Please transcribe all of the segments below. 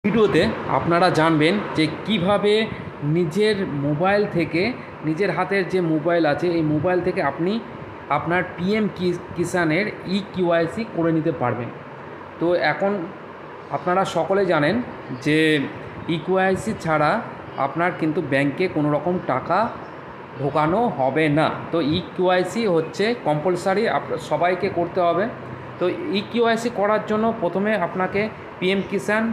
ভিডিওতে আপনারা জানবেন যে কিভাবে নিজের মোবাইল থেকে নিজের হাতের যে মোবাইল আছে এই মোবাইল থেকে আপনি আপনার পিএম কিষানের ইকিওয়াইসি করে নিতে পারবেন। তো এখন আপনারা সকলে জানেন যে ইকিওয়াইসি ছাড়া আপনার কিন্তু ব্যাংকে কোনো রকম টাকা ঢোকানো হবে না। তো ইকিওয়াইসি হচ্ছে কম্পালসারি সবাইকে করতে হবে। তো ইকিওয়াইসি করার জন্য প্রথমে আপনাকে পিএম কিষান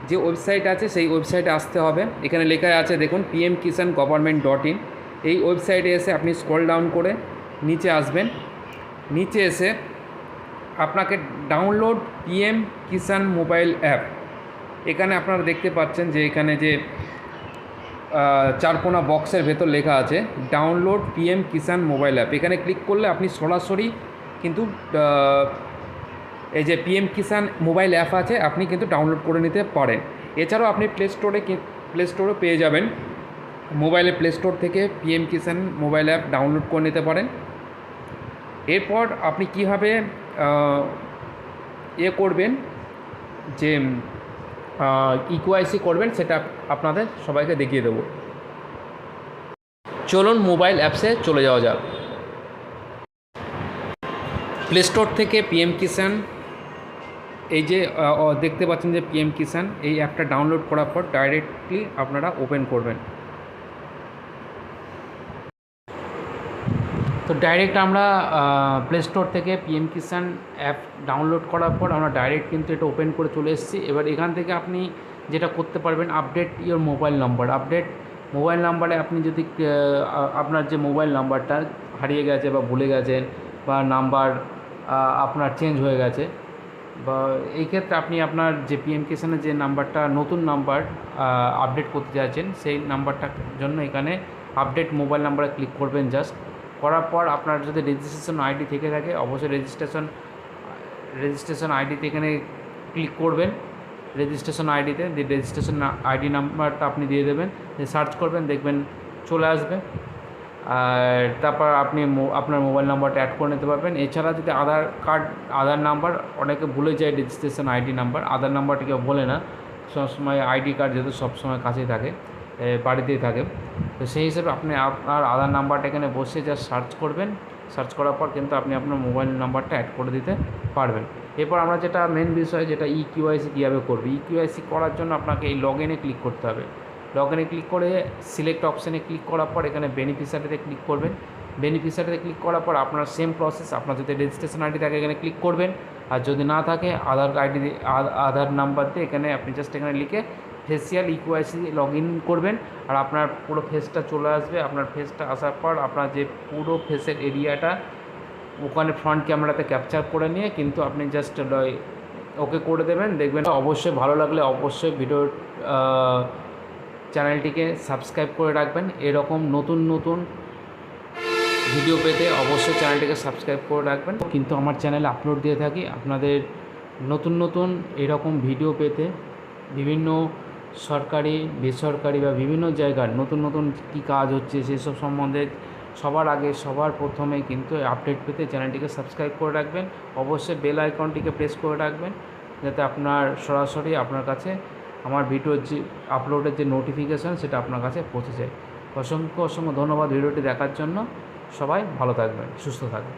যে ওয়েবসাইট আছে সেই ওয়েবসাইটে আসতে হবে। এখানে লেখা আছে দেখুন pmkisan.gov.in। এই ওয়েবসাইটে এসে আপনি স্ক্রল ডাউন করে নিচে আসবেন। নিচে এসে আপনাকে ডাউনলোড পিএম কিষান মোবাইল অ্যাপ, এখানে আপনারা দেখতে পাচ্ছেন যে এখানে যে চারকোনা বক্সের ভেতর লেখা আছে ডাউনলোড পিএম কিষান মোবাইল অ্যাপ। এখানে ক্লিক করলে আপনি সরাসরি কিন্তু এই যে পিএম কিষান মোবাইল অ্যাপ আছে আপনি কিন্তু ডাউনলোড করে নিতে পারেন। এছাড়াও আপনি প্লে স্টোরে পেয়ে যাবেন, মোবাইলে প্লে স্টোর থেকে পিএম কিষান মোবাইল অ্যাপ ডাউনলোড করে নিতে পারেন। এরপর আপনি কীভাবে করবেন যে ইকিওয়াইসি করবেন সেটা আপনাদের সবাইকে দেখিয়ে দেবো। চলুন মোবাইল অ্যাপসে চলে যাওয়া যাক। প্লে স্টোর থেকে পিএম কিষান এই যে দেখতে পাচ্ছেন যে পিএম কিষান এই অ্যাপটা ডাউনলোড করার পর ডাইরেক্টলি আপনারা ওপেন করবেন। তো ডাইরেক্ট আমরা প্লে স্টোর থেকে পিএম কিষান অ্যাপ ডাউনলোড করার পর আমরা ডাইরেক্ট কিন্তু এটা ওপেন করে চলে এসেছি। এবার এখান থেকে আপনি যেটা করতে পারবেন update your mobile number. Update mobile নাম্বারে আপনি যদি আপনার যে মোবাইল নাম্বারটা হারিয়ে গেছে বা ভুলে গেছেন বা নাম্বার আপনার চেঞ্জ হয়ে গেছে, বা এই ক্ষেত্রে আপনি আপনার যে পিএম কিষানের যে নাম্বারটা নতুন নাম্বার আপডেট করতে চাইছেন সেই নাম্বারটার জন্য এখানে আপডেট মোবাইল নাম্বারে ক্লিক করবেন। জাস্ট করার পর আপনার যদি রেজিস্ট্রেশন আইডি থেকে থাকে অবশ্যই রেজিস্ট্রেশন আইডিতে এখানে ক্লিক করবেন। রেজিস্ট্রেশন আইডিতে রেজিস্ট্রেশন আইডি নাম্বারটা আপনি দিয়ে দেবেন, সার্চ করবেন, দেখবেন চলে আসবে। আর তারপর আপনি আপনার মোবাইল নাম্বারটা অ্যাড করে নিতে পারবেন। এছাড়া যদি আধার নাম্বার অনেকে ভুলে যায়, রেজিস্ট্রেশন আইডি নাম্বার আধার নাম্বারটা কেউ বলে না, সবসময় আইডি কার্ড যেহেতু সবসময় কাছেই থাকে, বাড়িতেই থাকে, তো সেই হিসেবে আপনি আপনার আধার নাম্বারটা এখানে বসে যা সার্চ করবেন। সার্চ করার পর কিন্তু আপনি আপনার মোবাইল নাম্বারটা অ্যাড করে দিতে পারবেন। এরপর আমরা যেটা মেন বিষয় যেটা ইকিওয়াইসি কীভাবে করবে, ইকিওয়াইসি করার জন্য আপনাকে এই লগ ইনে ক্লিক করতে হবে। লগ ইনে ক্লিক করে সিলেক্ট অপশানে ক্লিক করার পর এখানে বেনিফিশিয়ারিতে ক্লিক করবেন। বেনিফিশিয়ারিতে ক্লিক করার পর আপনার সেম প্রসেস, আপনার যদি রেজিস্ট্রেশন আইডি থাকে এখানে ক্লিক করবেন, আর যদি না থাকে আধার নাম্বার দিয়ে এখানে আপনি জাস্ট এখানে লিখে ফেসিয়াল ইকিওয়াইসি লগ ইন করবেন। আর আপনার পুরো ফেসটা চলে আসবে। আপনার ফেসটা আসার পর আপনার যে পুরো ফেসের এরিয়াটা ওখানে ফ্রন্ট ক্যামেরাতে ক্যাপচার করে নিয়ে কিন্তু আপনি জাস্ট ওকে করে দেবেন। দেখবেন অবশ্যই ভালো লাগলে অবশ্যই ভিডিও চ্যানেলটিকে সাবস্ক্রাইব করে রাখবেন। এরকম নতুন নতুন ভিডিও পেতে অবশ্যই চ্যানেলটিকে সাবস্ক্রাইব করে রাখবেন। কিন্তু আমার চ্যানেলে আপলোড দিয়ে থাকি আপনাদের নতুন নতুন এরকম ভিডিও পেতে, বিভিন্ন সরকারি বেসরকারি বা বিভিন্ন জায়গার নতুন নতুন কী কাজ হচ্ছে সেসব সম্বন্ধে সবার আগে সবার প্রথমে কিন্তু আপডেট পেতে চ্যানেলটিকে সাবস্ক্রাইব করে রাখবেন। অবশ্যই বেল আইকনটিকে প্রেস করে রাখবেন যাতে আপনার সরাসরি আপনার কাছে আমার ভিডিওর যে আপলোডের যে নোটিফিকেশান সেটা আপনার কাছে পৌঁছে যায়। অসংখ্য ধন্যবাদ ভিডিওটি দেখার জন্য। সবাই ভালো থাকবেন, সুস্থ থাকবেন।